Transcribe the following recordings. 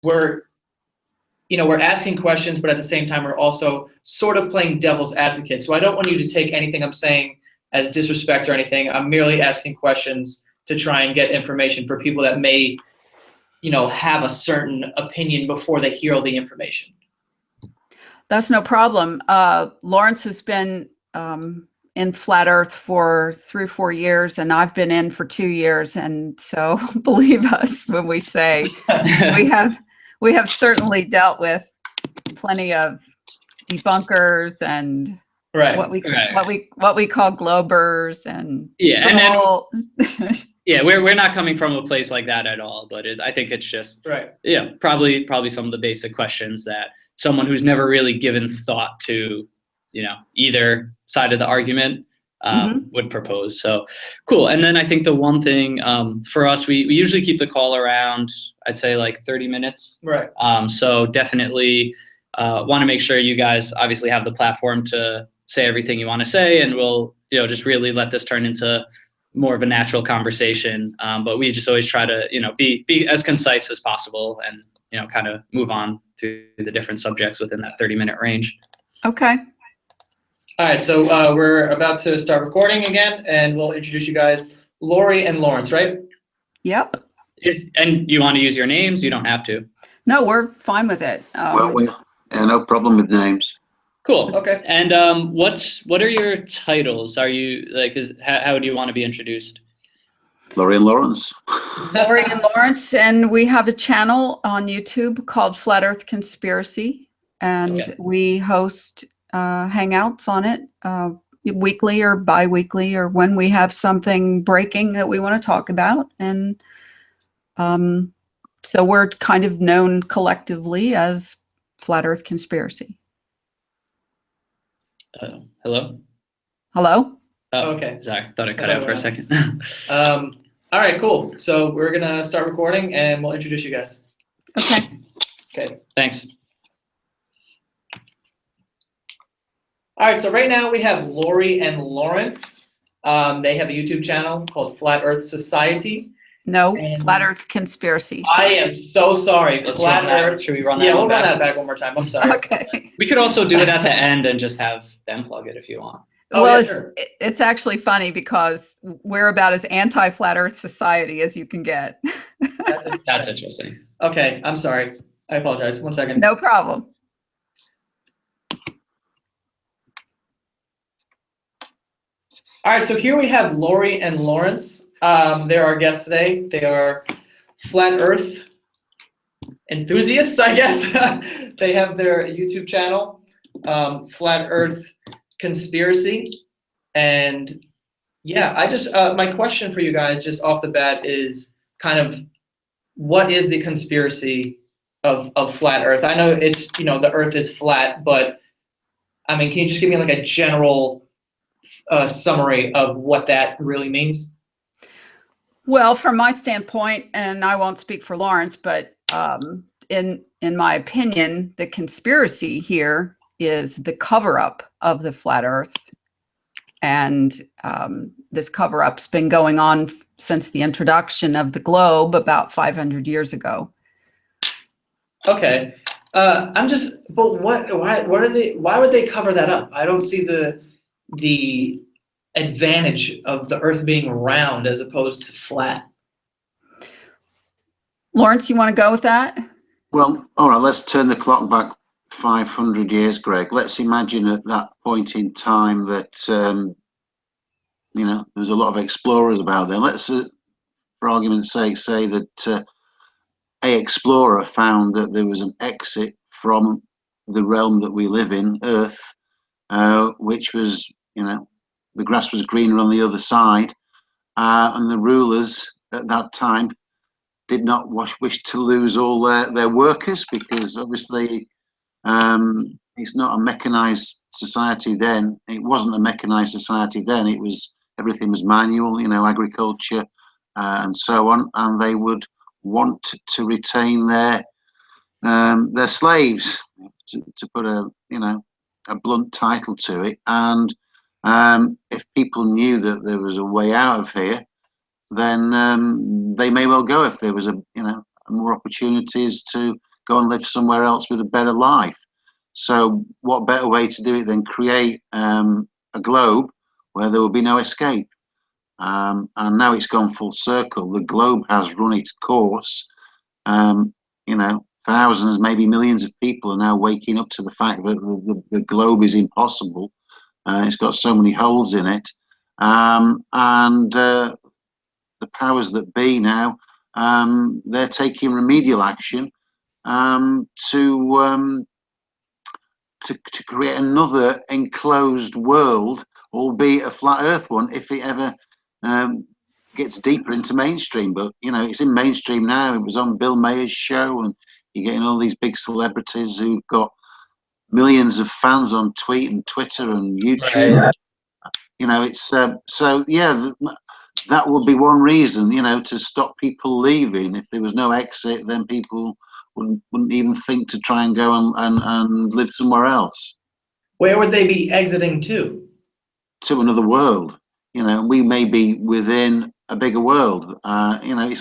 we're we're asking questions, but at the same time, we're also sort of playing devil's advocate. So I don't want you to take anything I'm saying as disrespect or anything. I'm merely asking questions to try and get information for people that may, have a certain opinion before they hear all the information. That's no problem. Lawrence has been in Flat Earth for 3 or 4 years, and I've been in for 2 years. And so believe us when we say we have certainly dealt with plenty of debunkers and what we call globers and we're not coming from a place like that at all, but I think it's just probably some of the basic questions that someone who's never really given thought to either side of the argument would propose. So cool. And then I think the one thing for us, we usually keep the call around, I'd say like 30 minutes. Right. So definitely want to make sure you guys obviously have the platform to say everything you want to say, and we'll just really let this turn into more of a natural conversation. But we just always try to be as concise as possible, and kind of move on to the different subjects within that 30-minute range. Okay. All right, so we're about to start recording again, and we'll introduce you guys, Lori and Lawrence, right? Yep. And you want to use your names? You don't have to. No, we're fine with it. No problem with names. Cool. Okay. And what are your titles? Are you how do you want to be introduced? Lori and Lawrence. Lori and Lawrence, and we have a channel on YouTube called Flat Earth Conspiracy, and we host hangouts on it weekly or bi-weekly, or when we have something breaking that we want to talk about. And so we're kind of known collectively as Flat Earth Conspiracy. Hello? Hello? Oh, okay. Sorry, thought it cut out for a second. All right, cool. So we're going to start recording, and we'll introduce you guys. Okay. Okay. Thanks. All right, so right now we have Lori and Lawrence. They have a YouTube channel called Flat Earth Society. No, Flat Earth Conspiracy. I am so sorry. Flat Earth. Should we run that? Yeah, we'll run that back one more time. I'm sorry. Okay. We could also do it at the end and just have them plug it if you want. Oh, well, yeah, sure. It's actually funny because we're about as anti-Flat Earth Society as you can get. That's interesting. Okay, I'm sorry. I apologize. 1 second. No problem. All right, so here we have Lori and Lawrence. They're our guests today. They are Flat Earth enthusiasts, I guess. They have their YouTube channel, Flat Earth Conspiracy. And yeah, I just, my question for you guys just off the bat is kind of, what is the conspiracy of Flat Earth? I know it's, the Earth is flat, but I mean, can you just give me like a general summary of what that really means? Well, from my standpoint, and I won't speak for Lawrence, but in my opinion, the conspiracy here is the cover-up of the Flat Earth. And this cover-up's been going on since the introduction of the globe about 500 years ago. Okay. But why would they cover that up? I don't see the advantage of the Earth being round as opposed to flat. Lawrence, you want to go with that? Well, all right, let's turn the clock back 500 years, Greg. Let's imagine at that point in time that, there was a lot of explorers about there. Let's, for argument's sake, say that a explorer found that there was an exit from the realm that we live in, Earth, which was, the grass was greener on the other side, and the rulers at that time did not wish to lose all their workers, because obviously it's not a mechanized society then. It wasn't a mechanized society then. It was, everything was manual, agriculture and so on, and they would want to retain their slaves, to put a blunt title to it. And if people knew that there was a way out of here, then they may well go. If there was more opportunities to go and live somewhere else with a better life. So what better way to do it than create a globe where there will be no escape? And now it's gone full circle. The globe has run its course. You know, thousands, maybe millions of people are now waking up to the fact that the globe is impossible. It's got so many holes in it. And the powers that be now, they're taking remedial action to create another enclosed world, albeit a flat Earth one, if it ever gets deeper into mainstream. But you know, it's in mainstream now. It was on Bill Mayer's show, and you're getting all these big celebrities who've got millions of fans on tweet and Twitter and YouTube. Right. You know, it's so yeah. That would be one reason, you know, to stop people leaving. If there was no exit, then people wouldn't even think to try and go and live somewhere else. Where would they be exiting to? To another world. You know, we may be within a bigger world. You know,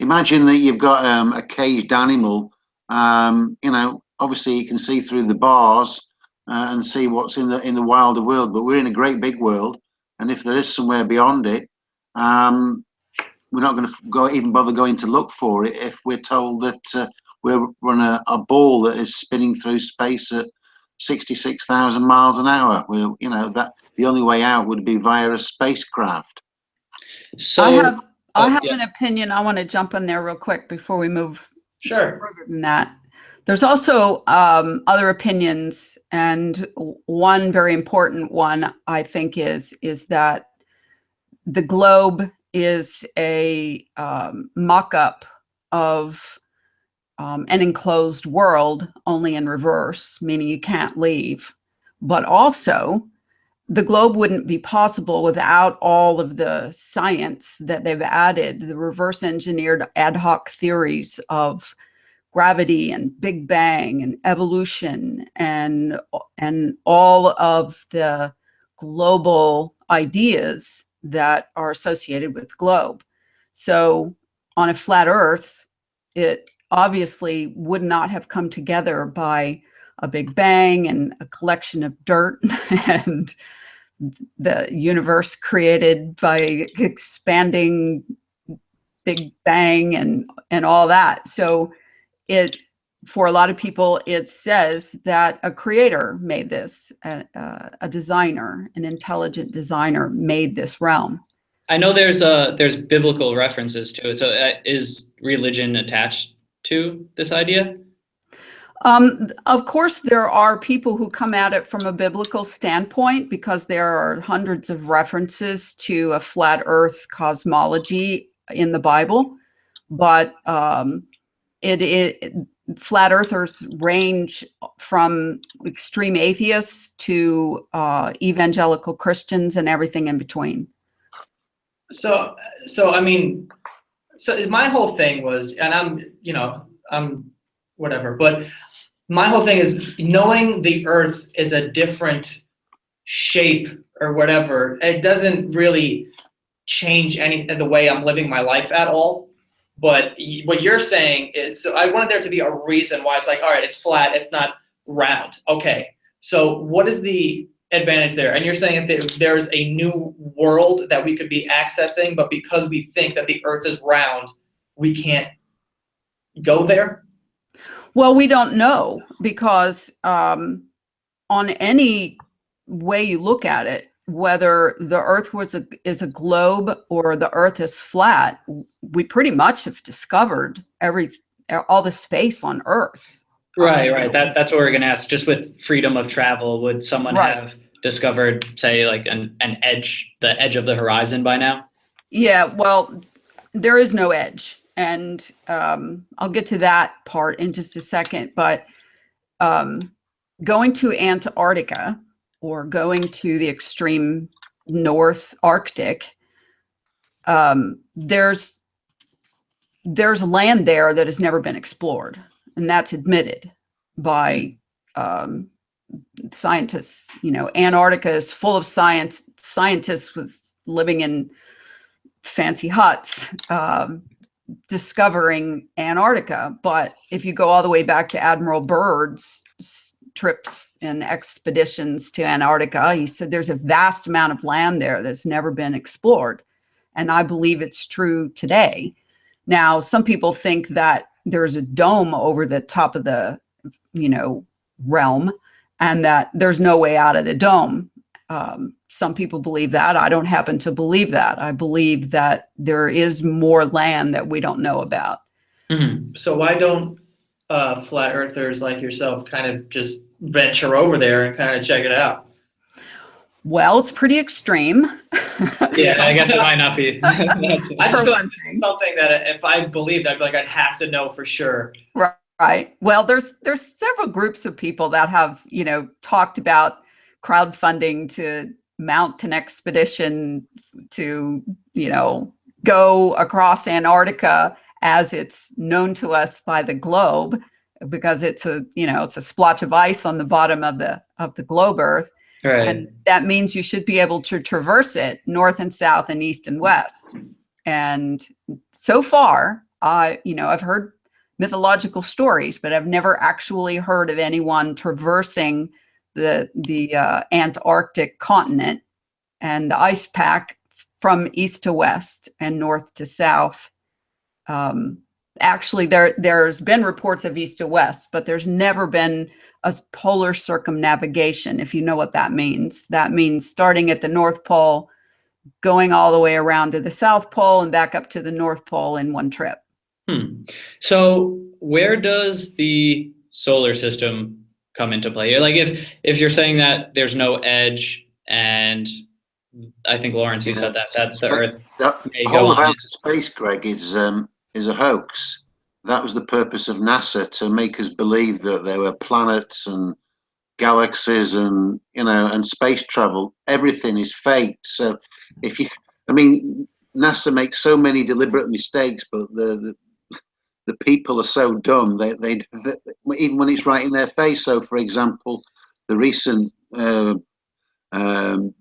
imagine that you've got a caged animal. You know, obviously you can see through the bars and see what's in the wilder world. But we're in a great big world, and if there is somewhere beyond it, we're not going to even bother going to look for it if we're told that we're on a ball that is spinning through space at 66,000 miles an hour. You know, that the only way out would be via a spacecraft. So I have an opinion. I want to jump in there real quick before we move Sure. further than that. There's also other opinions, and one very important one, I think, is that the globe is a mock-up of an enclosed world, only in reverse, meaning you can't leave. But also, the globe wouldn't be possible without all of the science that they've added, the reverse engineered ad hoc theories of gravity and Big Bang and evolution and all of the global ideas that are associated with the globe. So on a flat Earth, it obviously would not have come together by a Big Bang and a collection of dirt and the universe created by expanding Big Bang and all that. So for a lot of people, it says that a creator made this, a designer, an intelligent designer made this realm. I know there's biblical references to it. So is religion attached to this idea? Of course, there are people who come at it from a biblical standpoint because there are hundreds of references to a flat Earth cosmology in the Bible, but flat earthers range from extreme atheists to evangelical Christians and everything in between. So I mean, so my whole thing was, and I'm whatever, but my whole thing is knowing the Earth is a different shape or whatever. It doesn't really change the way I'm living my life at all. But what you're saying is, so I wanted there to be a reason why it's like, all right, it's flat, it's not round. Okay, so what is the advantage there? And you're saying that there's a new world that we could be accessing, but because we think that the Earth is round, we can't go there? Well, we don't know because on any way you look at it, whether the Earth is a globe or the Earth is flat, we pretty much have discovered all the space on Earth. Right. That's what we're going to ask. Just with freedom of travel, would someone have discovered, say, like the edge of the horizon by now? Yeah, well, there is no edge. And I'll get to that part in just a second. But going to Antarctica or going to the extreme North Arctic, there's land there that has never been explored. And that's admitted by scientists. You know, Antarctica is full of scientists living in fancy huts. discovering Antarctica. But if you go all the way back to Admiral Byrd's trips and expeditions to Antarctica, he said there's a vast amount of land there that's never been explored. And I believe it's true today. Now, some people think that there's a dome over the top of the, realm, and that there's no way out of the dome. Some people believe that. I don't happen to believe that. I believe that there is more land that we don't know about. Mm-hmm. So why don't flat earthers like yourself kind of just venture over there and kind of check it out? Well, it's pretty extreme. Yeah, I guess it might not be. I just feel like this is something that if I believed, I'd be like, I'd have to know for sure. Right. Well, there's several groups of people that have, talked about crowdfunding to mount an expedition to, go across Antarctica as it's known to us by the globe, because it's a splotch of ice on the bottom of the globe Earth. Right. And that means you should be able to traverse it north and south and east and west. And so far, I've heard mythological stories, but I've never actually heard of anyone traversing the Antarctic continent and the ice pack from east to west and north to south. Actually, there's been reports of east to west, but there's never been a polar circumnavigation, if you know what that means. That means starting at the North Pole, going all the way around to the South Pole and back up to the North Pole in one trip. So where does the solar system come into play? Like if you're saying that there's no edge, and I think Lawrence, you said that's the Earth. The whole of outer space, Greg, is a hoax. That was the purpose of NASA, to make us believe that there were planets and galaxies and and space travel. Everything is fake. So NASA makes so many deliberate mistakes, but the people are so dumb. They even when it's right in their face. So, for example, the recent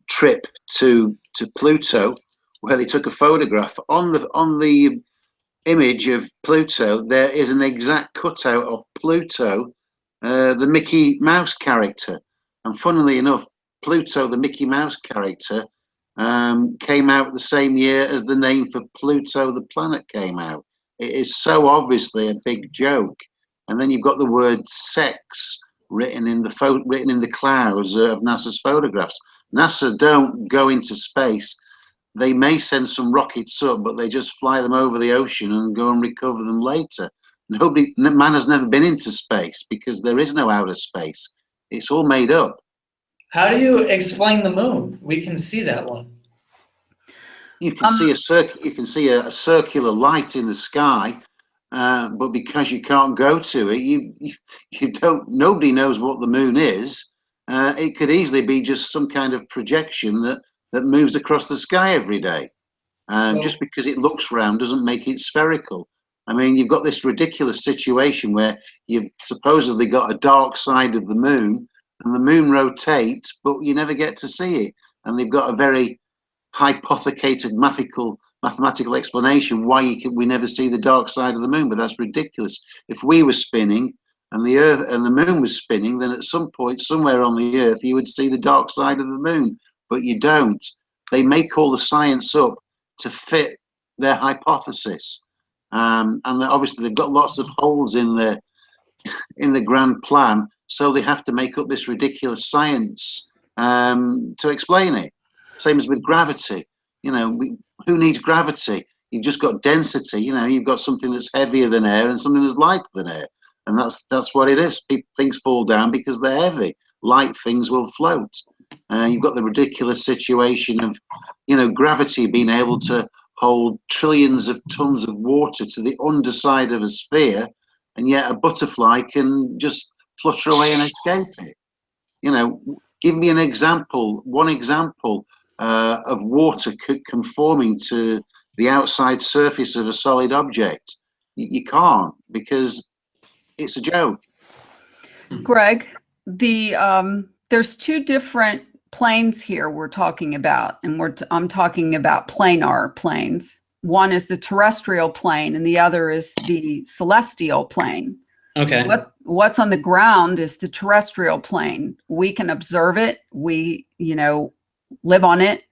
trip to Pluto, where they took a photograph on the image of Pluto, there is an exact cutout of Pluto, the Mickey Mouse character. And funnily enough, Pluto, the Mickey Mouse character, came out the same year as the name for Pluto, the planet, came out. It is so obviously a big joke. And then you've got the word sex written in the clouds of NASA's photographs. NASA don't go into space. They may send some rockets up, but they just fly them over the ocean and go and recover them later. Man has never been into space because there is no outer space. It's all made up. How do you explain the moon? We can see that one. You can see a circular light in the sky, but because you can't go to it, you don't. Nobody knows what the moon is. It could easily be just some kind of projection that moves across the sky every day. Just because it looks round doesn't make it spherical. I mean, you've got this ridiculous situation where you've supposedly got a dark side of the moon, and the moon rotates, but you never get to see it. And they've got a very hypothecated mathematical explanation why we never see the dark side of the moon, but that's ridiculous. If we were spinning and the Earth and the moon was spinning, then at some point somewhere on the Earth you would see the dark side of the moon, but you don't. They make all the science up to fit their hypothesis, and obviously they've got lots of holes in the grand plan, so they have to make up this ridiculous science to explain it. Same as with gravity. Who needs gravity? You've just got density. You've got something that's heavier than air and something that's lighter than air, and that's what it is. Things fall down because they're heavy. Light things will float. You've got the ridiculous situation of, gravity being able to hold trillions of tons of water to the underside of a sphere, and yet a butterfly can just flutter away and escape it. Give me one example of water conforming to the outside surface of a solid object. You can't, because it's a joke. Greg, there's two different planes here we're talking about, and I'm talking about planar planes. one is the terrestrial plane and the other is the celestial plane. Okay. What's on the ground is the terrestrial plane. We can observe it. We, live on it.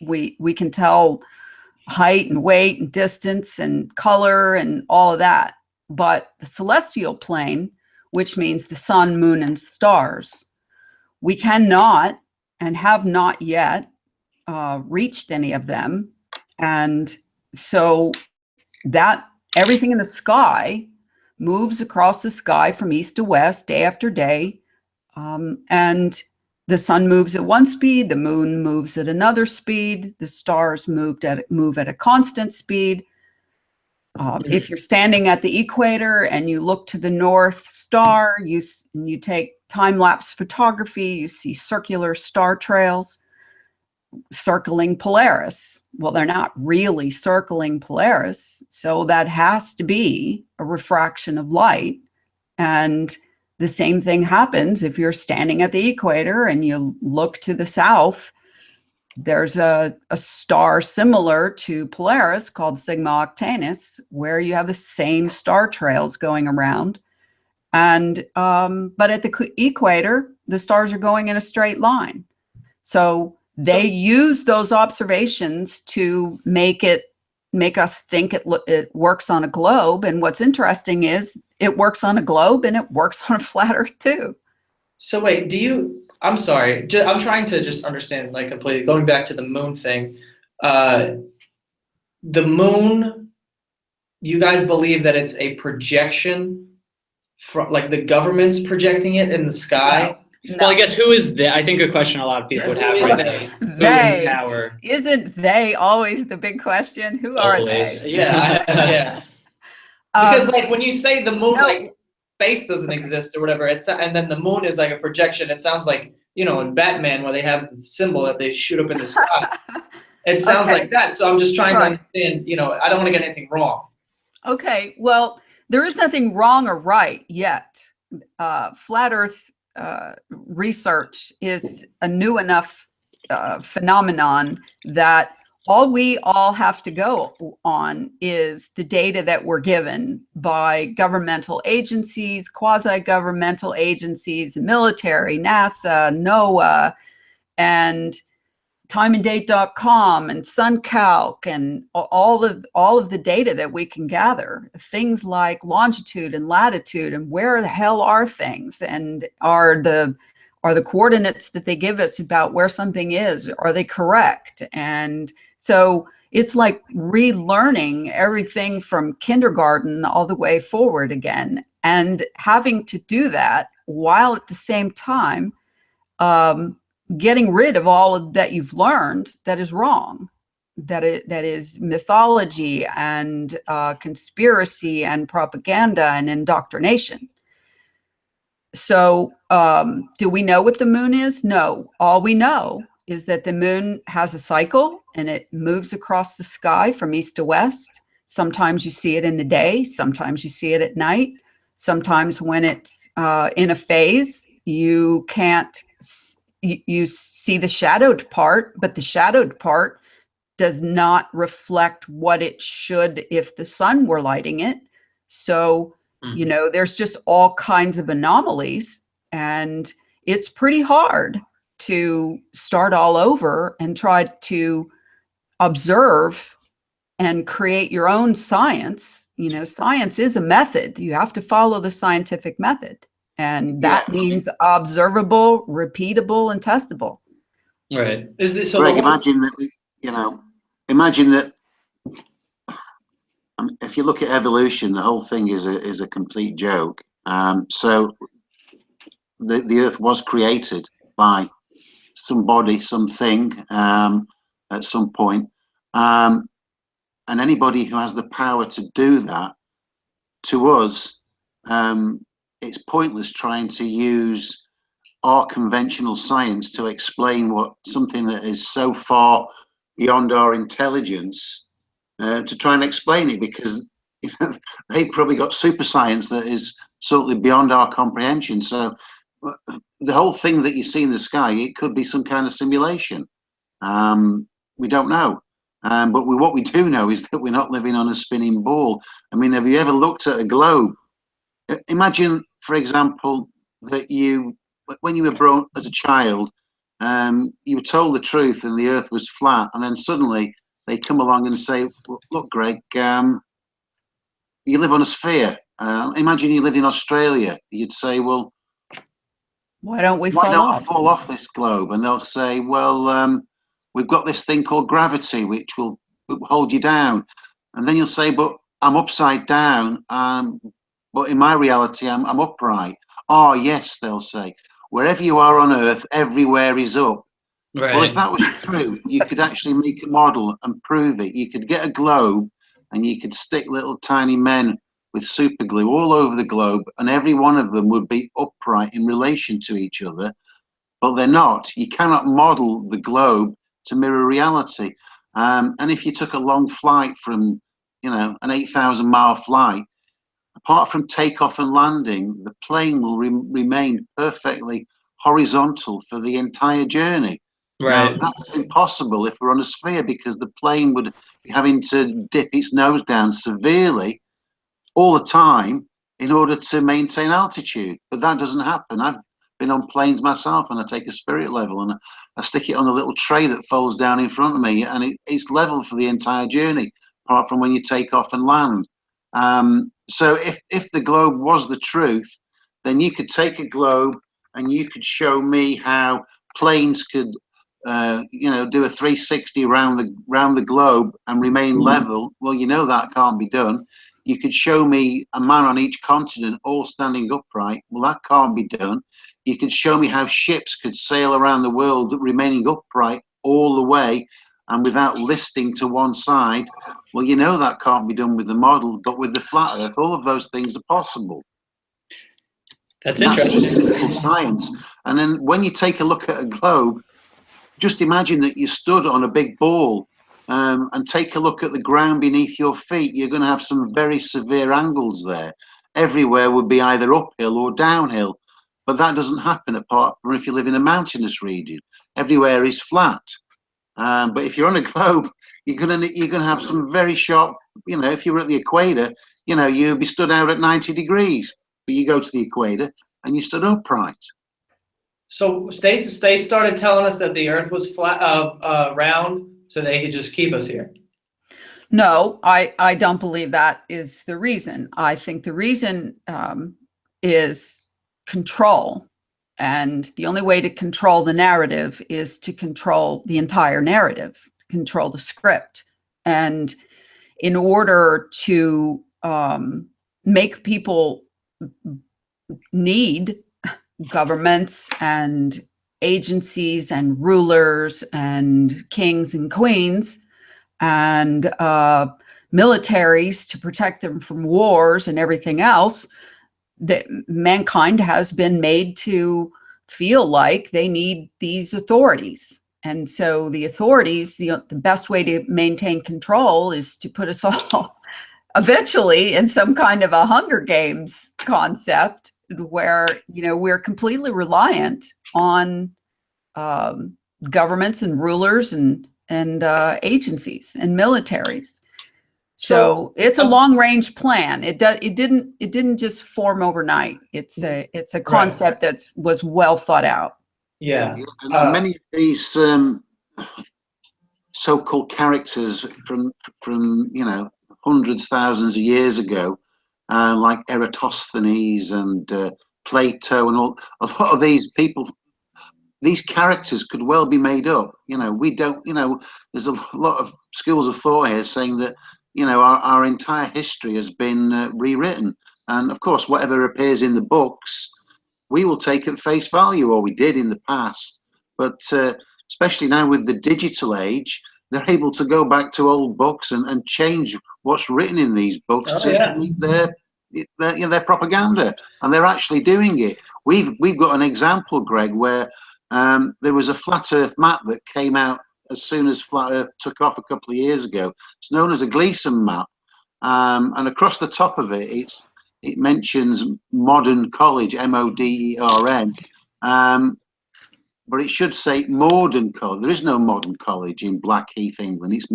We can tell height and weight and distance and color and all of that. But the celestial plane, which means the sun, moon, and stars, we cannot and have not yet reached any of them. And so that everything in the sky moves across the sky from east to west day after day. And the sun moves at one speed, the moon moves at another speed, the stars move at a constant speed. If you're standing at the equator and you look to the North Star, you take time-lapse photography, you see circular star trails circling Polaris. Well, they're not really circling Polaris, so that has to be a refraction of light. And the same thing happens if you're standing at the equator and you look to the south. There's a star similar to Polaris called Sigma Octantis, where you have the same star trails going around. And but at the equator, the stars are going in a straight line. So they use those observations to make us think it works on a globe. And what's interesting is it works on a globe and it works on a flat Earth too. So wait, I'm sorry, I'm trying to just understand, like, completely, going back to the moon thing. The moon, you guys believe that it's a projection from, like, the government's projecting it in the sky? No. Well, I guess who is they? I think a question a lot of people would have right now. They. Power. Isn't they always the big question? Who are Always. they? Yeah, yeah. Because like when you say the moon, like space doesn't exist or whatever, and then the moon is like a projection. It sounds like, in Batman where they have the symbol that they shoot up in the sky. It sounds like that. So I'm just trying to understand. I don't want to get anything wrong. Okay. Well, there is nothing wrong or right yet. Flat Earth research is a new enough phenomenon that all we all have to go on is the data that we're given by governmental agencies, quasi-governmental agencies, military, NASA, NOAA, and timeanddate.com and SunCalc, and all of the data that we can gather. Things like longitude and latitude, and where the hell are things, and are the coordinates that they give us about where something is, are they correct? And so it's like relearning everything from kindergarten all the way forward again, and having to do that while at the same time getting rid of all of that you've learned that is wrong, that is mythology and conspiracy and propaganda and indoctrination. So do we know what the moon is? No. All we know is that the moon has a cycle and it moves across the sky from east to west. Sometimes you see it in the day, sometimes you see it at night. Sometimes when it's in a phase, you can't, you see the shadowed part, but the shadowed part does not reflect what it should if the sun were lighting it. So, there's just all kinds of anomalies, and it's pretty hard to start all over and try to observe and create your own science. Science is a method. You have to follow the scientific method. And that means observable, repeatable, and testable. Right. Is this so? Greg, imagine that. Imagine that. If you look at evolution, the whole thing is a complete joke. So the Earth was created by somebody, something, at some point, and anybody who has the power to do that, to us, it's pointless trying to use our conventional science to explain something that is so far beyond our intelligence, to try and explain it, because they've probably got super science that is certainly beyond our comprehension. So the whole thing that you see in the sky, it could be some kind of simulation. We don't know. But what we do know is that we're not living on a spinning ball. I mean, have you ever looked at a globe? Imagine, for example, that when you were born as a child, you were told the truth and the earth was flat, and then suddenly they come along and say, look, Greg, you live on a sphere. Imagine you lived in Australia. You'd say, well, why don't we why fall don't I off? fall off this globe? And they'll say, well, we've got this thing called gravity, which will hold you down. And then you'll say, but I'm upside down. But in my reality, I'm upright. Oh, yes, they'll say. Wherever you are on Earth, everywhere is up. Right. Well, if that was true, you could actually make a model and prove it. You could get a globe and you could stick little tiny men with super glue all over the globe, and every one of them would be upright in relation to each other, but they're not. You cannot model the globe to mirror reality. And if you took a long flight from, an 8,000-mile flight, apart from takeoff and landing, the plane will remain perfectly horizontal for the entire journey. Right. Now, that's impossible if we're on a sphere, because the plane would be having to dip its nose down severely all the time in order to maintain altitude. But that doesn't happen. I've been on planes myself, and I take a spirit level and I stick it on the little tray that folds down in front of me, and it's level for the entire journey, apart from when you take off and land. So if the globe was the truth, then you could take a globe and you could show me how planes could do a 360 around the globe and remain level. Well, that can't be done. You could show me a man on each continent all standing upright. Well, that can't be done. You could show me how ships could sail around the world remaining upright all the way and without listing to one side. Well, that can't be done with the model, but with the flat Earth, all of those things are possible. That's That's just interesting. simple science. And then when you take a look at a globe, just imagine that you stood on a big ball and take a look at the ground beneath your feet. You're going to have some very severe angles there. Everywhere would be either uphill or downhill, but that doesn't happen apart from if you live in a mountainous region. Everywhere is flat. But if you're on a globe, you're gonna have some very sharp. If you were at the equator, you'd be stood out at 90 degrees. But you go to the equator and you stood upright. So they started telling us that the Earth was flat, round, so they could just keep us here. No, I don't believe that is the reason. I think the reason is control. And the only way to control the narrative is to control the entire narrative, control the script. And in order to make people need governments and agencies and rulers and kings and queens and militaries to protect them from wars and everything else, that mankind has been made to feel like they need these authorities. And so the authorities, the best way to maintain control is to put us all eventually in some kind of a Hunger Games concept where, we're completely reliant on governments and rulers and agencies and militaries. So it's a long-range plan. It didn't just form overnight. It's a concept that was well thought out. Yeah. And many of these so-called characters from hundreds, thousands of years ago, like Eratosthenes and Plato and all, a lot of these people, these characters could well be made up. We don't. There's a lot of schools of thought here saying that our entire history has been rewritten, and of course, whatever appears in the books, we will take at face value, or we did in the past. But especially now with the digital age, they're able to go back to old books and change what's written in these books to meet their propaganda, and they're actually doing it. We've got an example, Greg, where there was a flat Earth map that came out as soon as flat Earth took off a couple of years ago. It's known as a Gleason map, and across the top of it, it mentions Modern College, MODERN. but it should say Morden College. There is no modern college in Blackheath, England. It's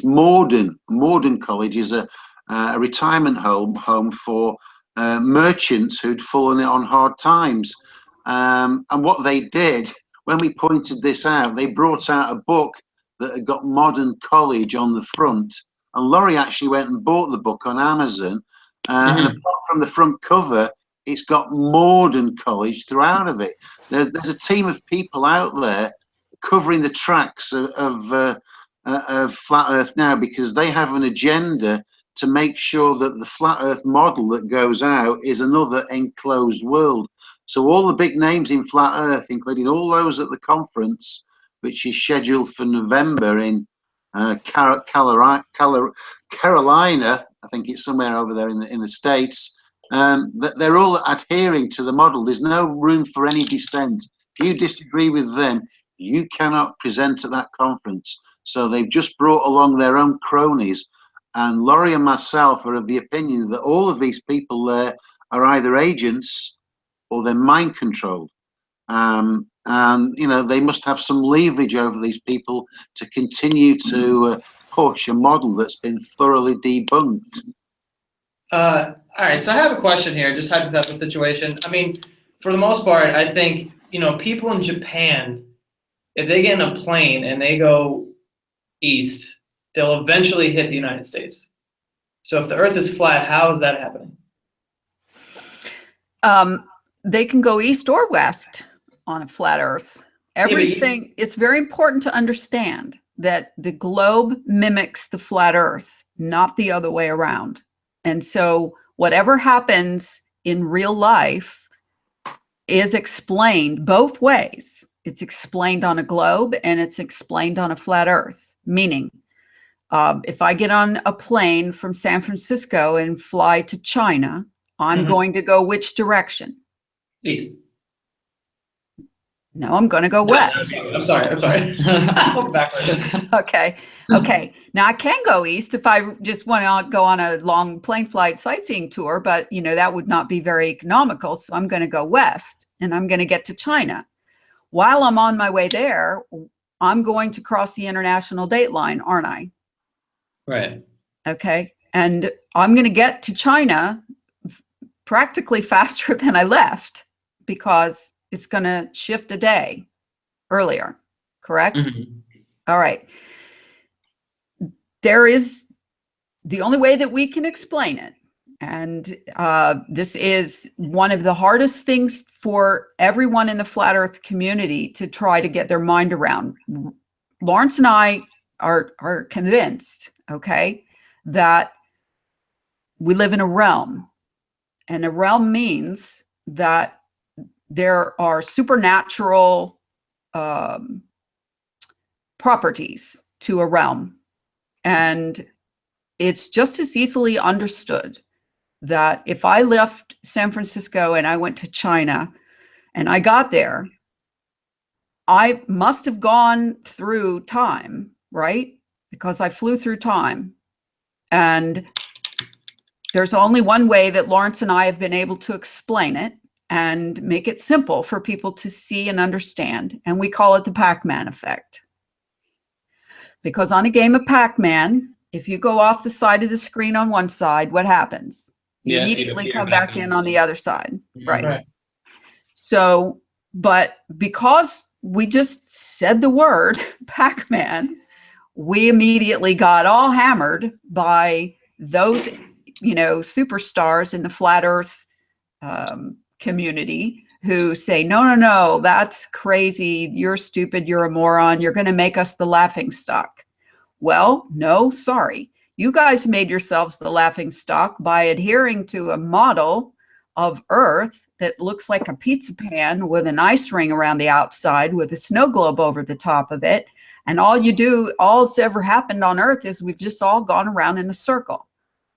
Morden. Morden College is a retirement home for merchants who'd fallen on hard times. And what they did, when we pointed this out, they brought out a book that had got Modern College on the front. And Laurie actually went and bought the book on Amazon. And apart from the front cover, it's got Morden College throughout of it. There's a team of people out there covering the tracks of Flat Earth now, because they have an agenda to make sure that the Flat Earth model that goes out is another enclosed world. So all the big names in Flat Earth, including all those at the conference, which is scheduled for November in Carolina, I think it's somewhere over there in the States, that they're all adhering to the model. There's no room for any dissent. If you disagree with them, you cannot present at that conference. So they've just brought along their own cronies. And Laurie and myself are of the opinion that all of these people there are either agents or they're mind controlled. And, you know, they must have some leverage over these people to continue to push a model that's been thoroughly debunked. All right, so I have a question here, just hypothetical situation. I mean, for the most part, I think, you know, people in Japan, if they get in a plane and they go east, they'll eventually hit the United States. So if the Earth is flat, how is that happening? They can go east or west on a flat Earth. Everything, it's very important to understand that the globe mimics the flat Earth, not the other way around. And so whatever happens in real life is explained both ways. It's explained on a globe and it's explained on a flat Earth, meaning if I get on a plane from San Francisco and fly to China, I'm going to go which direction? East. No, I'm going to go west. I'm sorry. I'm backwards. Okay. Now I can go east if I just want to go on a long plane flight sightseeing tour, but you know, that would not be very economical. So I'm going to go west and I'm going to get to China. While I'm on my way there, I'm going to cross the international date line, aren't I? Right. Okay. And I'm going to get to China practically faster than I left because it's going to shift a day earlier, correct? All right. There is the only way that we can explain it. And this is one of the hardest things for everyone in the flat Earth community to try to get their mind around. Lawrence and I are convinced, okay, that we live in a realm. And a realm means that there are supernatural properties to a realm. And it's just as easily understood that if I left San Francisco and I went to China and I got there, I must have gone through time, right? Because I flew through time. And there's only one way that Lawrence and I have been able to explain it and make it simple for people to see and understand. And we call it the Pac-Man effect. Because on a game of Pac-Man, if you go off the side of the screen on one side, what happens? You immediately come back in on the other side, right? So, but because we just said the word Pac-Man, we immediately got all hammered by those, you know, superstars in the flat Earth community who say, no, that's crazy. You're stupid. You're a moron. You're going to make us the laughing stock. Well, no, sorry. You guys made yourselves the laughing stock by adhering to a model of Earth that looks like a pizza pan with an ice ring around the outside with a snow globe over the top of it. And all that's ever happened on Earth is we've just all gone around in a circle.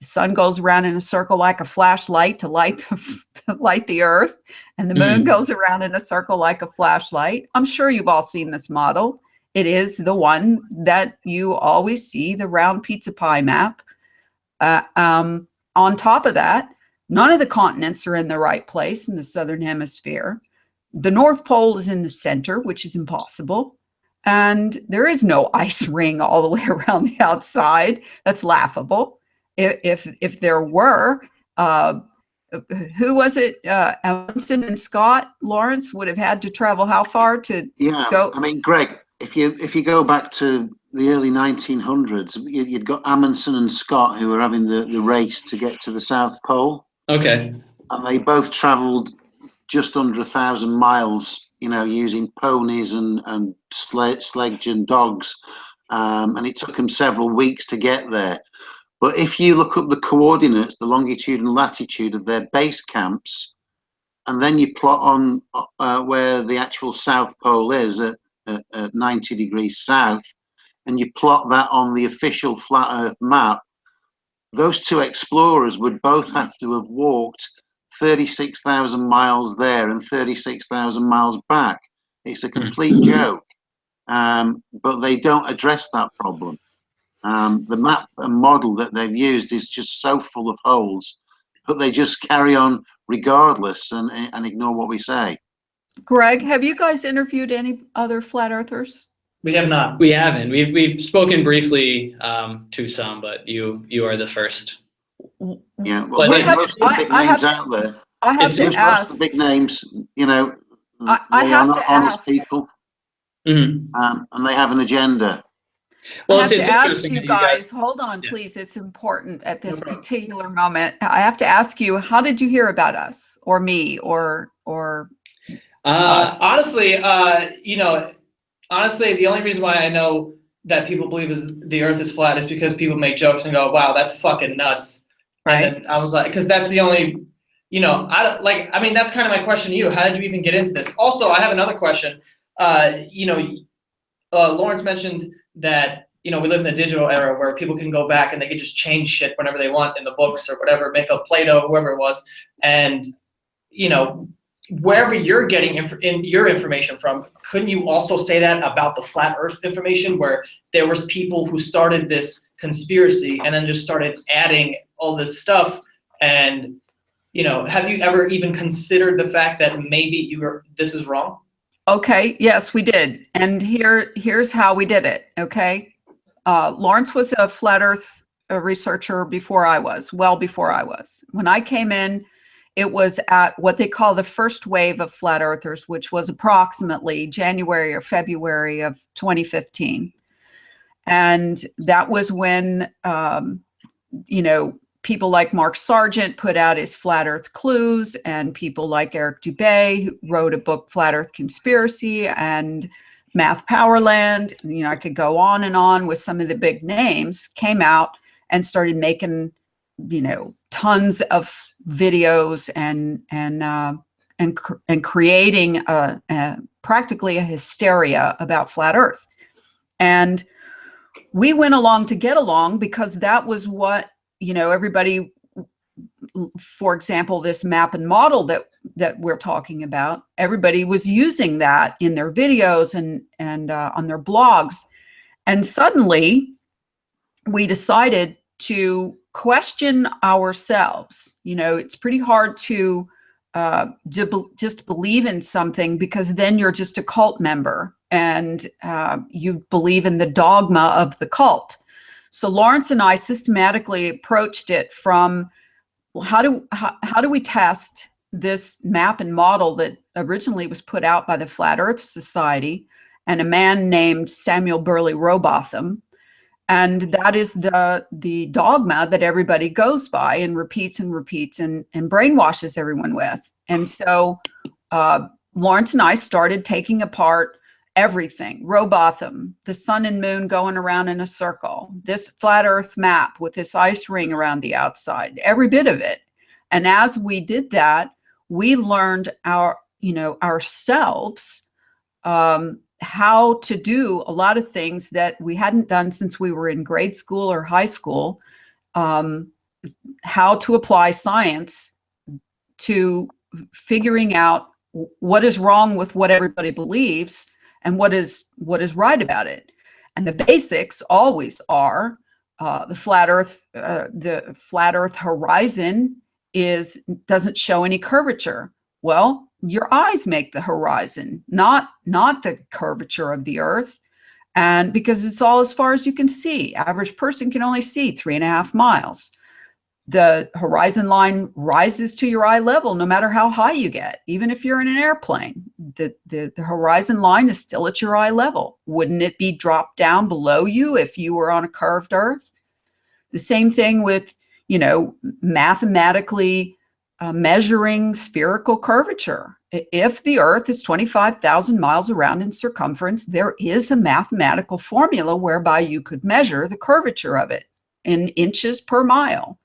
The sun goes around in a circle like a flashlight to light the Earth, and the moon goes around in a circle like a flashlight. I'm sure you've all seen this model. It is the one that you always see, the round pizza pie map. On top of that, none of the continents are in the right place in the southern hemisphere. the North Pole is in the center, which is impossible. And there is no ice ring all the way around the outside. That's laughable. If there were, who was it? Amundsen and Scott, Lawrence, would have had to travel how far to go? I mean, Greg, if you go back to the early 1900s, you'd got Amundsen and Scott who were having the race to get to the South Pole. Okay. And they both travelled just under 1,000 miles, using ponies and sledge and dogs. And it took them several weeks to get there. But if you look up the coordinates, the longitude and latitude of their base camps, and then you plot on where the actual South Pole is at 90 degrees south, and you plot that on the official flat Earth map, those two explorers would both have to have walked 36,000 miles there and 36,000 miles back. It's a complete joke, but they don't address that problem. The map and model that they've used is just so full of holes, but they just carry on regardless and ignore what we say. Greg, have you guys interviewed any other flat earthers? We have not. We haven't. We've spoken briefly to some, but you are the first. Yeah, well, most of the big names out there. I have to ask. Most of the big names, they are not honest people, Mm-hmm. and they have an agenda. Well, I have it's to ask interesting you that guys, hold on, Yeah. please. It's important at this particular moment. I have to ask you, how did you hear about us or me or us? Honestly, honestly, the only reason why I know that people believe the Earth is flat is because people make jokes and go, "Wow, that's fucking nuts." Right. And then I was like, because that's the only, I mean, that's kind of my question to you. How did you even get into this? Also, I have another question. Lawrence mentioned that, we live in a digital era where people can go back and they can just change shit whenever they want in the books or whatever, make up Plato, whoever it was. And, wherever you're getting your information from, couldn't you also say that about the flat Earth information, where there was people who started this conspiracy and then just started adding all this stuff? And, have you ever even considered the fact that maybe this is wrong? Okay, yes, we did. And here's how we did it, okay? Lawrence was a flat Earth researcher before I was, well before I was. When I came in, it was at what they call the first wave of flat earthers, which was approximately January or February of 2015. And that was when, people like Mark Sargent put out his Flat Earth Clues, and people like Eric Dubay, who wrote a book, Flat Earth Conspiracy, and Math Powerland. I could go on and on with some of the big names, came out and started making, tons of videos and creating practically a hysteria about flat Earth. And we went along to get along because that was what, everybody, for example, this map and model that we're talking about, everybody was using that in their videos and on their blogs. And suddenly we decided to question ourselves. It's pretty hard to just believe in something, because then you're just a cult member and you believe in the dogma of the cult. So Lawrence and I systematically approached it from, well, how do we test this map and model that originally was put out by the Flat Earth Society and a man named Samuel Burley Robotham. And that is the dogma that everybody goes by and repeats and repeats and brainwashes everyone with. And so Lawrence and I started taking apart everything. Robotham, the sun and moon going around in a circle, this flat Earth map with this ice ring around the outside, every bit of it. And as we did that, we learned ourselves how to do a lot of things that we hadn't done since we were in grade school or high school, how to apply science to figuring out what is wrong with what everybody believes and what is right about it. And the basics always are the flat Earth horizon doesn't show any curvature. Well, your eyes make the horizon, not the curvature of the earth. And because it's all as far as you can see, average person can only see 3.5 miles. The horizon line rises to your eye level no matter how high you get. Even if you're in an airplane, the horizon line is still at your eye level. Wouldn't it be dropped down below you if you were on a curved earth? The same thing with, mathematically measuring spherical curvature. If the earth is 25,000 miles around in circumference, there is a mathematical formula whereby you could measure the curvature of it in inches per mile.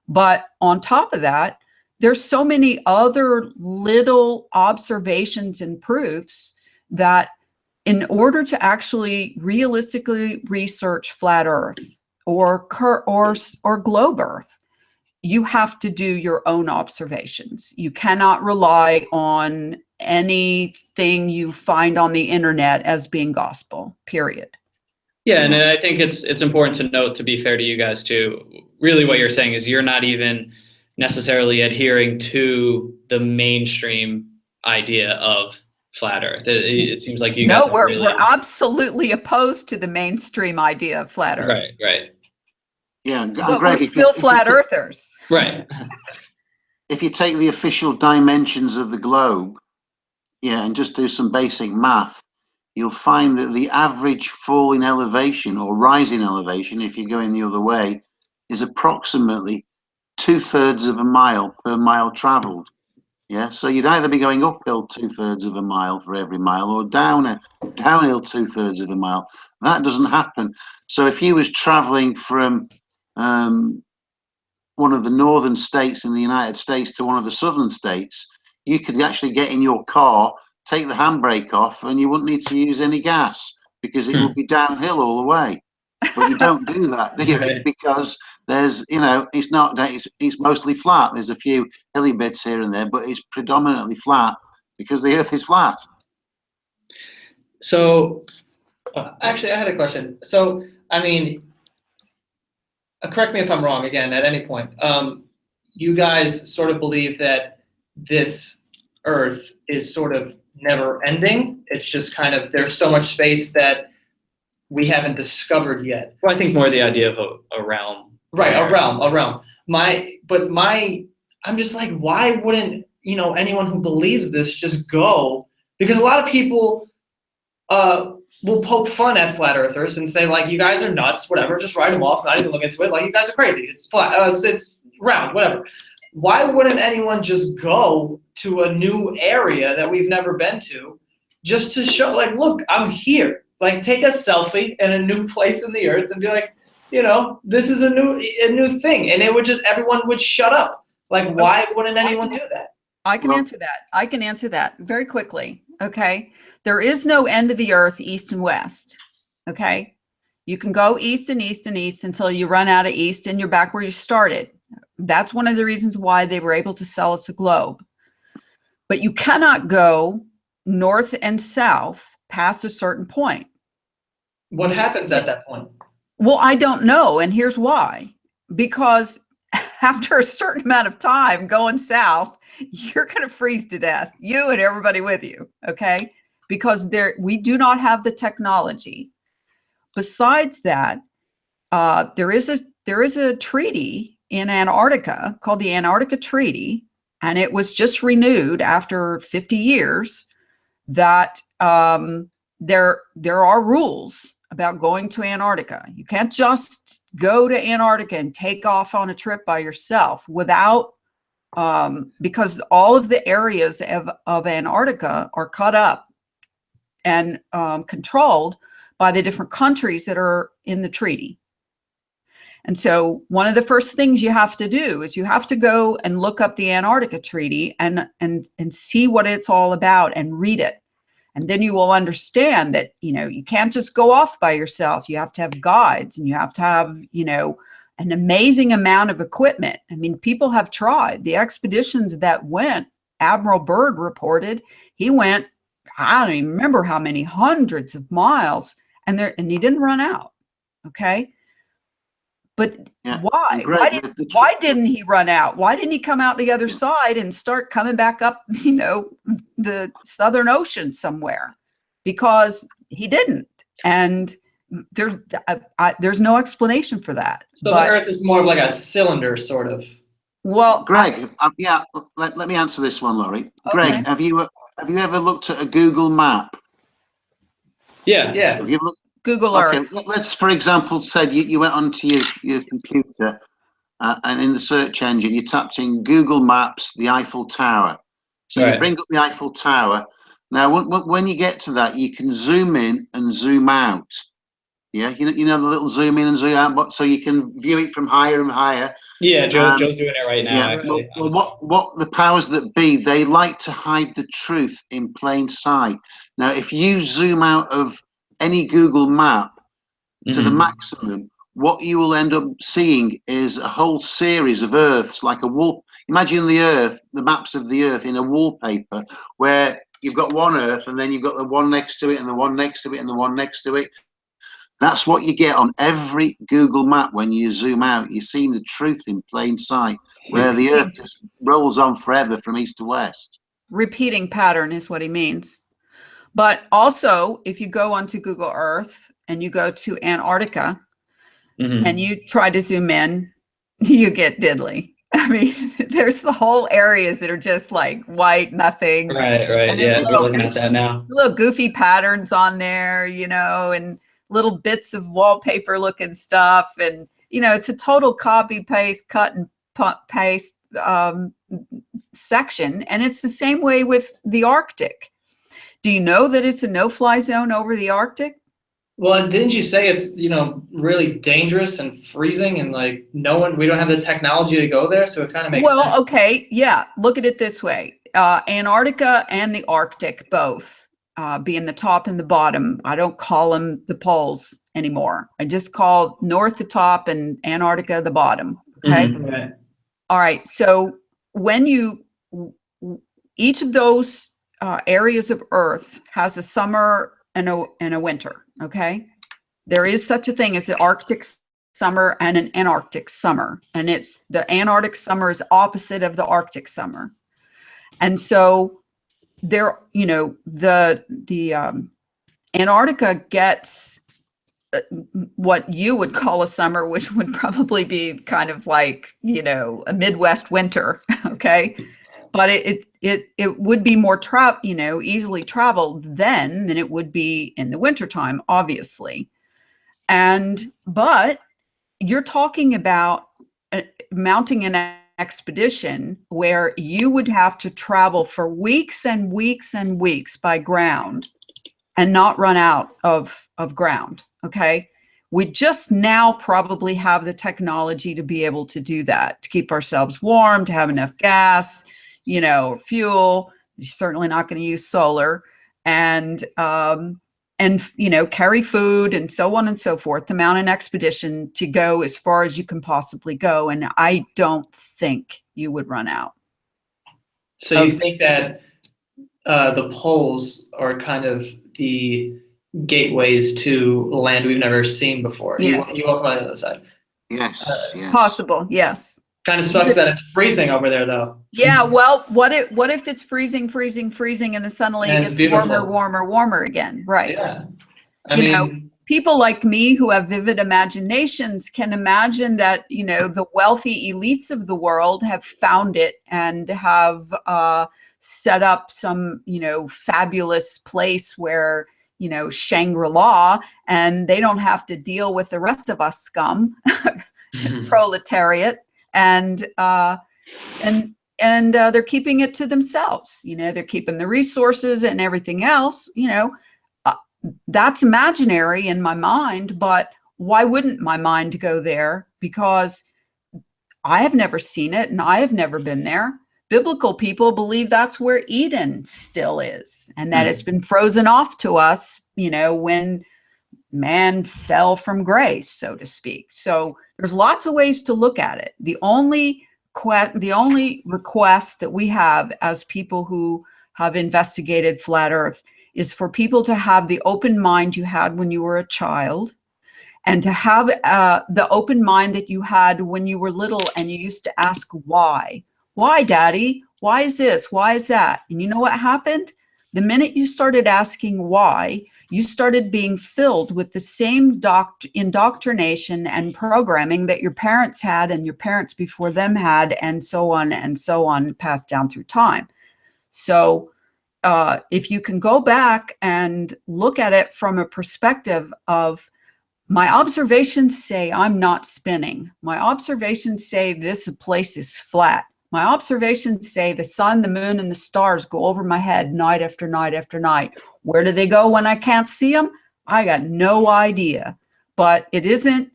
But on top of that, there's so many other little observations and proofs that in order to actually realistically research flat Earth or globe Earth, you have to do your own observations. You cannot rely on anything you find on the internet as being gospel, period. Yeah, and I think it's important to note, to be fair to you guys too, really what you're saying is you're not even necessarily adhering to the mainstream idea of flat Earth. It seems like you guys No, we're absolutely opposed to the mainstream idea of flat Earth. Right. Yeah, but we're still flat earthers. Right. If you take the official dimensions of the globe, and just do some basic math, you'll find that the average fall in elevation or rise in elevation, if you're going the other way, is approximately 2/3 of a mile per mile traveled. Yeah, so you'd either be going uphill 2/3 of a mile for every mile, or downhill 2/3 of a mile. That doesn't happen. So if you was traveling from one of the northern states in the United States to one of the southern states, you could actually get in your car, take the handbrake off, and you wouldn't need to use any gas because it would be downhill all the way. But you don't do that, do you? Right. Because there's, it's mostly flat. There's a few hilly bits here and there, but it's predominantly flat because the Earth is flat. So, actually, I had a question. So, correct me if I'm wrong again at any point. You guys sort of believe that this Earth is sort of never ending. It's just kind of, there's so much space that we haven't discovered yet. well, I think more the idea of a realm. Right, a realm. I'm just like, why wouldn't, anyone who believes this just go? Because a lot of people will poke fun at flat earthers and say, like, you guys are nuts, whatever, just write them off, not even look into it. Like, you guys are crazy. It's flat, it's round, whatever. Why wouldn't anyone just go to a new area that we've never been to just to show, like, look, I'm here. Like, take a selfie in a new place in the earth and be like, this is a new thing. And everyone would shut up. Like, why wouldn't anyone do that? I can answer that. I can answer that very quickly. Okay. There is no end of the earth, east and west. Okay. You can go east and east and east until you run out of east and you're back where you started. That's one of the reasons why they were able to sell us a globe. But you cannot go north and south past a certain point. What happens at that point? Well, I don't know. And here's why. Because after a certain amount of time going south, you're going to freeze to death, you and everybody with you. Okay. Because we do not have the technology. Besides that, there is a treaty in Antarctica called the Antarctica Treaty, and it was just renewed after 50 years that there are rules about going to Antarctica. You can't just go to Antarctica and take off on a trip by yourself without, because all of the areas of Antarctica are cut up and controlled by the different countries that are in the treaty. And so one of the first things you have to do is you have to go and look up the Antarctica Treaty and see what it's all about and read it. And then you will understand that, you can't just go off by yourself. You have to have guides, and you have to have, an amazing amount of equipment. I mean, people have tried. The expeditions that went, Admiral Byrd reported, he went, I don't even remember how many hundreds of miles, and he didn't run out. Okay. But Yeah. why? Greg, Why didn't he run out? Why didn't he come out the other side and start coming back up, the Southern Ocean somewhere? Because he didn't. And there's no explanation for that. So the Earth is more of like a cylinder, sort of. Well, Greg, yeah, let me answer this one, Laurie. Okay. Greg, have you ever looked at a Google map? Yeah. Have you looked? Google Okay, Earth. let's, for example, said you went onto your computer and in the search engine, you tapped in Google Maps, the Eiffel Tower. So you bring up the Eiffel Tower. Now, when you get to that, you can zoom in and zoom out. Yeah, you know the little zoom in and zoom out, but so you can view it from higher and higher. Yeah, Joe's doing it right now. Yeah, Actually, well, what the powers that be, they like to hide the truth in plain sight. Now, if you zoom out of any Google map to the maximum, what you will end up seeing is a whole series of Earths, like a wall. Imagine the Earth, the maps of the Earth in a wallpaper, where you've got one Earth, and then you've got the one next to it, and the one next to it, and the one next to it. That's what you get on every Google map when you zoom out. You're seeing the truth in plain sight, where the Earth just rolls on forever from east to west. Repeating pattern is what he means. But also, if you go onto Google Earth and you go to Antarctica and you try to zoom in, you get diddly. I mean, there's the whole areas that are just like white, nothing. Right. And Yeah, little, we're looking at that now. little goofy patterns on there, and little bits of wallpaper looking stuff. And, it's a total copy, paste, cut and paste section. And it's the same way with the Arctic. Do you know that it's a no-fly zone over the Arctic? Well, didn't you say it's, really dangerous and freezing and like we don't have the technology to go there, so it kind of makes sense. Well, okay, yeah, look at it this way. Antarctica and the Arctic both, being the top and the bottom. I don't call them the poles anymore. I just call North the top and Antarctica the bottom, okay? Right. All right, so when each of those areas of Earth has a summer and a winter, okay? There is such a thing as the Arctic summer and an Antarctic summer, and the Antarctic summer is opposite of the Arctic summer. And so there, the Antarctica gets what you would call a summer, which would probably be kind of like, a Midwest winter, okay? But it would be more easily traveled then than it would be in the wintertime, obviously. But you're talking about mounting an expedition where you would have to travel for weeks and weeks and weeks by ground and not run out of ground, okay? We just now probably have the technology to be able to do that, to keep ourselves warm, to have enough gas, fuel. You're certainly not going to use solar, and carry food and so on and so forth to mount an expedition to go as far as you can possibly go. And I don't think you would run out. So you think that the poles are kind of the gateways to land we've never seen before? Yes. You walk by the other side. Yes, yes. Possible, yes. Kind of sucks that it's freezing over there, though. Yeah, well, what if it's freezing, and then suddenly it gets warmer again, right? Yeah. I mean, people like me who have vivid imaginations can imagine that, the wealthy elites of the world have found it and have set up some, fabulous place where, Shangri-La, and they don't have to deal with the rest of us scum, proletariat. And they're keeping it to themselves. They're keeping the resources and everything else. That's imaginary in my mind, but why wouldn't my mind go there? Because I have never seen it and I have never been there. Biblical people believe that's where Eden still is, and that it's been frozen off to us, when man fell from grace, so to speak. So there's lots of ways to look at it. The only request that we have as people who have investigated flat Earth is for people to have the open mind you had when you were a child, and to have the open mind that you had when you were little and you used to ask why. Why, Daddy? Why is this? Why is that? And you know what happened? The minute you started asking why, you started being filled with the same indoctrination and programming that your parents had and your parents before them had, and so on, passed down through time. So if you can go back and look at it from a perspective of, my observations say I'm not spinning. My observations say this place is flat. My observations say the sun, the moon, and the stars go over my head night after night after night. Where do they go when I can't see them? I got no idea. But it isn't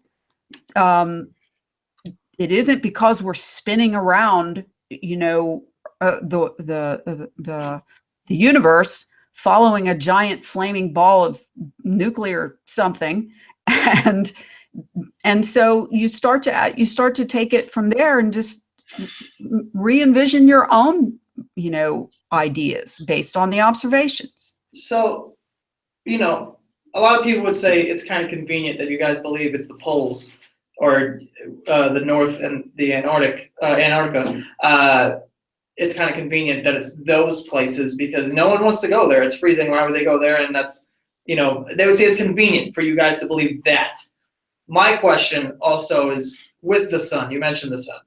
because we're spinning around, you know, the universe, following a giant flaming ball of nuclear something, and so you start to take it from there and just re-envision your own, you know, ideas based on the observations. So, you know, a lot of people would say it's kind of convenient that you guys believe it's the poles or the North and the Antarctica. It's kind of convenient that it's those places because no one wants to go there. It's freezing. Why would they go there? And that's, you know, they would say it's convenient for you guys to believe that. My question also is with the sun. You mentioned the sun.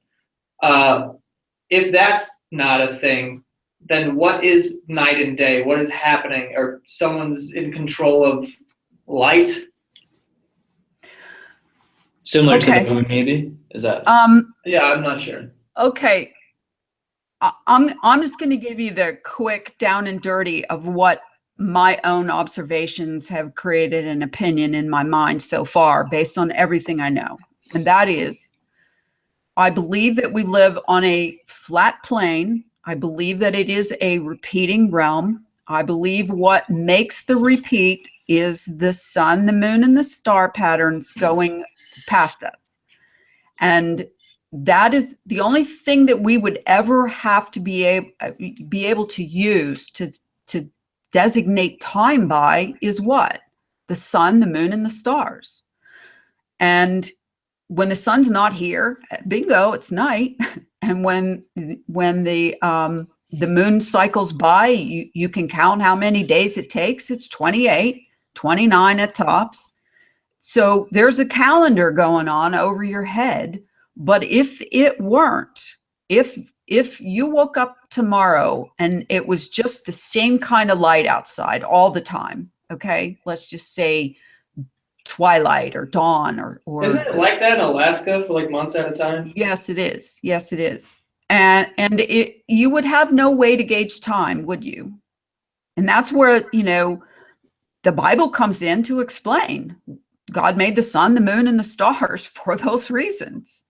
If that's not a thing, then what is night and day? What is happening? Or someone's in control of light? Similar to the moon, maybe? Is that? Yeah, I'm not sure. Okay. I'm just going to give you the quick down and dirty of what my own observations have created an opinion in my mind so far based on everything I know. And that is, I believe that we live on a flat plane. I believe that it is a repeating realm. I believe what makes the repeat is the sun, the moon, and the star patterns going past us. And that is the only thing that we would ever have to be able to use to designate time by is what? The sun, the moon, and the stars. And when the sun's not here, bingo, it's night. And when the moon cycles by, you can count how many days it takes. It's 28, 29 at tops. So there's a calendar going on over your head. But if it weren't, if you woke up tomorrow and it was just the same kind of light outside all the time, okay, let's just say twilight or dawn or Isn't it like that in Alaska for like months at a time? Yes, it is. Yes, it is. And you would have no way to gauge time, would you? And that's where, you know, the Bible comes in to explain. God made the sun, the moon, and the stars for those reasons.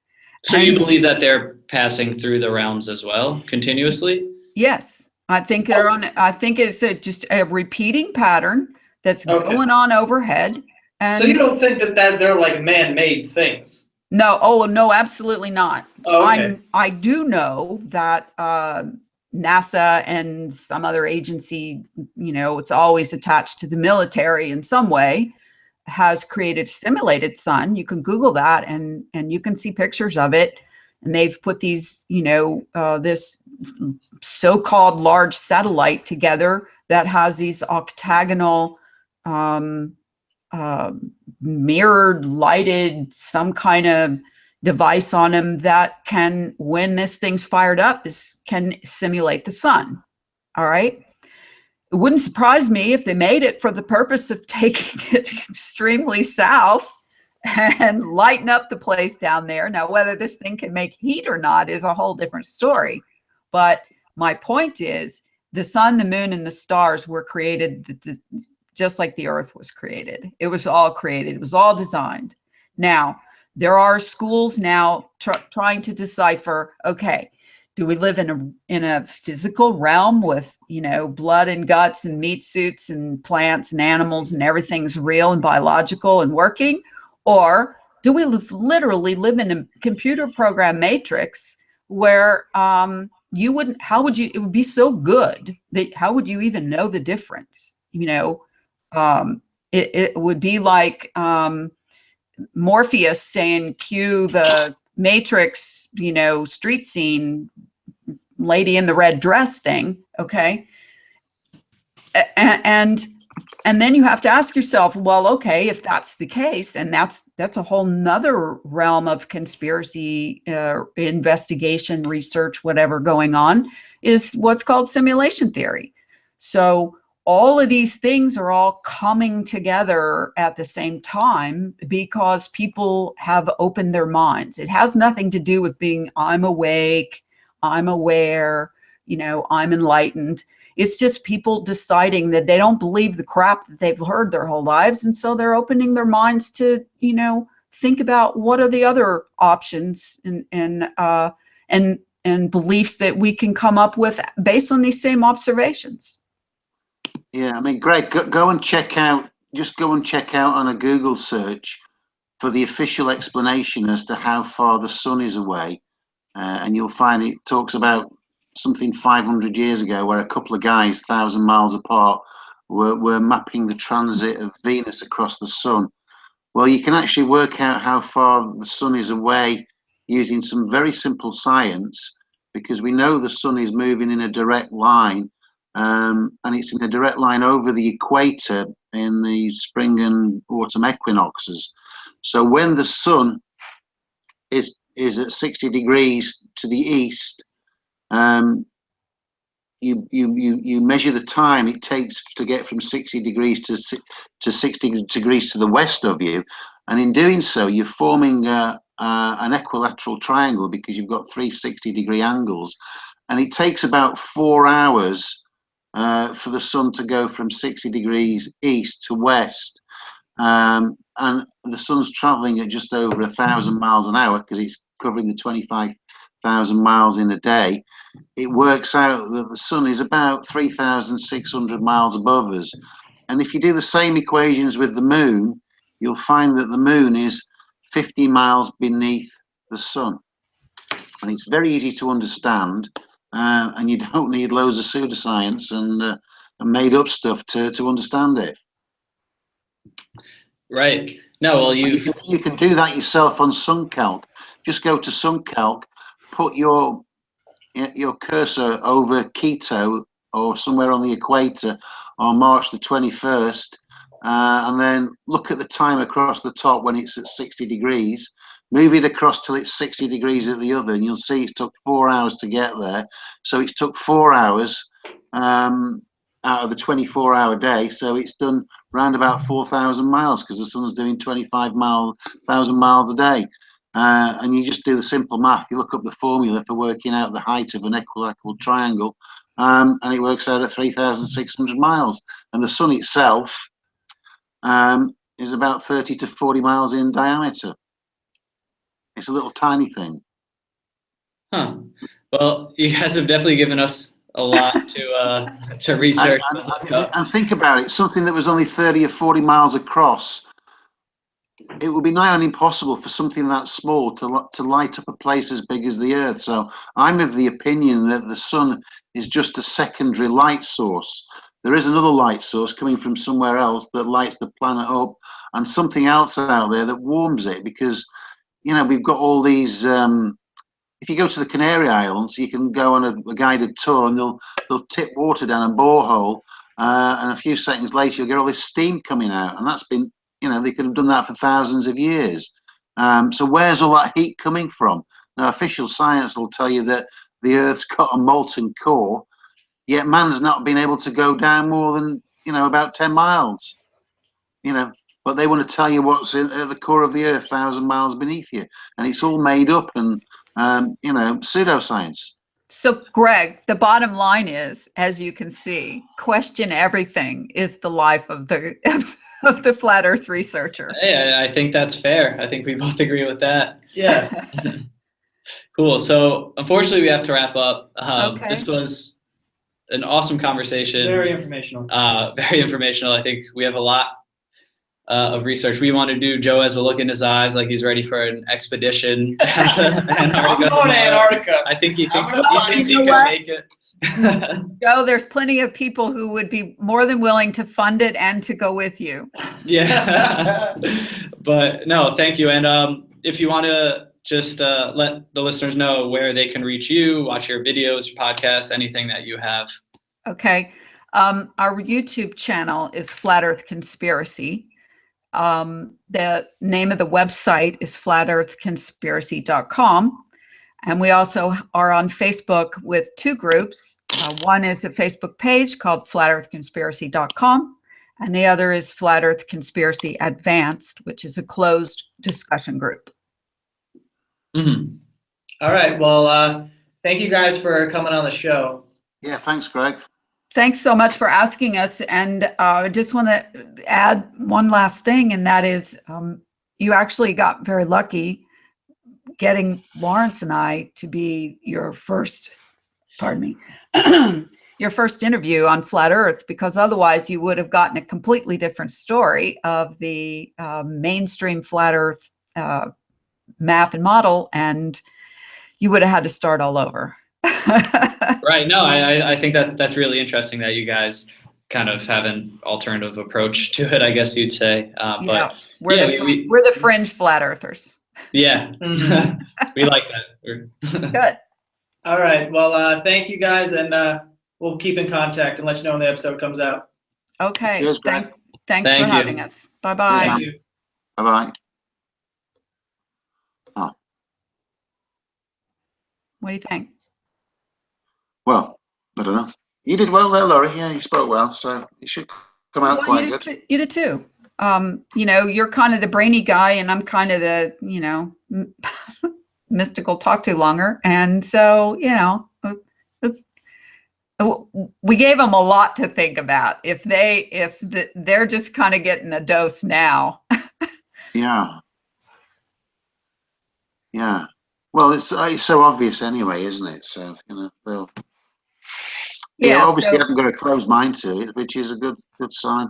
So you believe that they're passing through the realms as well, continuously? Yes, I think they're on. I think it's just a repeating pattern that's going on overhead. And so you don't think that they're like man-made things? No. Oh no, absolutely not. Oh, okay. I do know that NASA and some other agency, you know, it's always attached to the military in some way, has created a simulated sun. You can Google that and you can see pictures of it. And they've put these, you know, this so-called large satellite together that has these octagonal, mirrored, lighted, some kind of device on them that can, when this thing's fired up, can simulate the sun. All right. It wouldn't surprise me if they made it for the purpose of taking it extremely south and lighten up the place down there. Now, whether this thing can make heat or not is a whole different story. But my point is the sun, the moon, and the stars were created just like the earth was created. It was all created. It was all designed. Now, there are schools now trying to decipher, okay, do we live in a physical realm with, you know, blood and guts and meat suits and plants and animals and everything's real and biological and working? Or do we literally live in a computer program matrix where you wouldn't, it would be so good that how would you even know the difference? You know, it would be like Morpheus saying, cue the Matrix, you know, street scene, lady in the red dress thing. Okay. And then you have to ask yourself, well, okay, if that's the case, and that's a whole nother realm of conspiracy investigation, research, whatever going on, is what's called simulation theory. So all of these things are all coming together at the same time because people have opened their minds. It has nothing to do with being, I'm awake, I'm aware, you know, I'm enlightened. It's just people deciding that they don't believe the crap that they've heard their whole lives. And so they're opening their minds to, you know, think about what are the other options and beliefs that we can come up with based on these same observations. Yeah, I mean, Greg, go and check out, just go and check out on a Google search for the official explanation as to how far the sun is away. And you'll find it talks about something 500 years ago where a couple of guys 1,000 miles apart were mapping the transit of Venus across the sun. Well, you can actually work out how far the sun is away using some very simple science, because we know the sun is moving in a direct line, and it's in a direct line over the equator in the spring and autumn equinoxes. So when the sun is at 60 degrees to the east, you measure the time it takes to get from 60 degrees to 60 degrees to the west of you, and in doing so you're forming an equilateral triangle because you've got 3 60-degree angles, and it takes about 4 hours for the sun to go from 60 degrees east to west, and the sun's traveling at just over 1,000 miles an hour because it's covering the 25,000 miles in a day. It works out that the sun is about 3,600 miles above us. And if you do the same equations with the moon, you'll find that the moon is 50 miles beneath the sun. And it's very easy to understand, and you don't need loads of pseudoscience and made up stuff to understand it. Right. No, well, you can do that yourself on SunCalc. Just go to SunCalc, put your cursor over Quito or somewhere on the equator on March the 21st, and then look at the time across the top when it's at 60 degrees. Move it across till it's 60 degrees at the other, and you'll see it took 4 hours to get there. So it's took 4 hours out of the 24-hour day. So it's done round about 4,000 miles because the sun's doing 25,000 miles a day. And you just do the simple math. You look up the formula for working out the height of an equilateral triangle, and it works out at 3,600 miles. And the sun itself is about 30 to 40 miles in diameter. It's a little tiny thing. Huh. Well, you guys have definitely given us a lot to research. And think about it, something that was only 30 or 40 miles across, it would be nigh on impossible for something that small to light up a place as big as the Earth. So I'm of the opinion that the sun is just a secondary light source. There is another light source coming from somewhere else that lights the planet up, and something else out there that warms it, because, you know, we've got all these if you go to the Canary Islands, you can go on a guided tour, and they'll tip water down a borehole, and a few seconds later you'll get all this steam coming out, and that's been, you know, they could have done that for thousands of years. So where's all that heat coming from? Now, official science will tell you that the Earth's got a molten core, yet man's not been able to go down more than, you know, about 10 miles, you know. But they want to tell you what's at the core of the Earth, 1,000 miles beneath you, and it's all made up and you know, pseudoscience. So, Greg, the bottom line is, as you can see, question everything is the life of the flat Earth researcher. Yeah, I think that's fair. I think we both agree with that. Yeah. Cool. So, unfortunately, we have to wrap up. Okay. This was an awesome conversation. Very informational. Very informational. I think we have a lot of research we want to do. Joe has a look in his eyes like he's ready for an expedition down to Antarctica. I'm going to Antarctica. I think he thinks he You know can what? make it. Joe, there's plenty of people who would be more than willing to fund it and to go with you. Yeah. But no, thank you. And if you want to just let the listeners know where they can reach you, watch your videos, your podcasts, anything that you have. Okay. Our YouTube channel is Flat Earth Conspiracy. The name of the website is flatearthconspiracy.com. And we also are on Facebook with two groups. One is a Facebook page called flatearthconspiracy.com. And the other is Flat Earth Conspiracy Advanced, which is a closed discussion group. Mm-hmm. All right. Well, thank you guys for coming on the show. Yeah, thanks, Greg. Thanks so much for asking us. And I just want to add one last thing, and that is you actually got very lucky getting Lawrence and I to be your first, pardon me, your first interview on Flat Earth, because otherwise you would have gotten a completely different story of the mainstream Flat Earth map and model, and you would have had to start all over. Right. No, I think that's really interesting that you guys kind of have an alternative approach to it, I guess you'd say. But we're the fringe flat earthers. Yeah, we like that. Good. All right. Well, thank you guys, and we'll keep in contact and let you know when the episode comes out. Okay. Cheers, Greg. Thanks for having us. Bye-bye. Thank you. Bye-bye. Oh. What do you think? Well, I don't know. You did well there, Laurie. Yeah, you spoke well, so it should come out quite good. You did too. You're kind of the brainy guy, and I'm kind of the, mystical talk to longer. And so, we gave them a lot to think about. If they're just kind of getting a dose now. Yeah. Yeah. Well, it's so obvious anyway, isn't it? So, they'll obviously haven't got a closed mind to it, which is a good sign.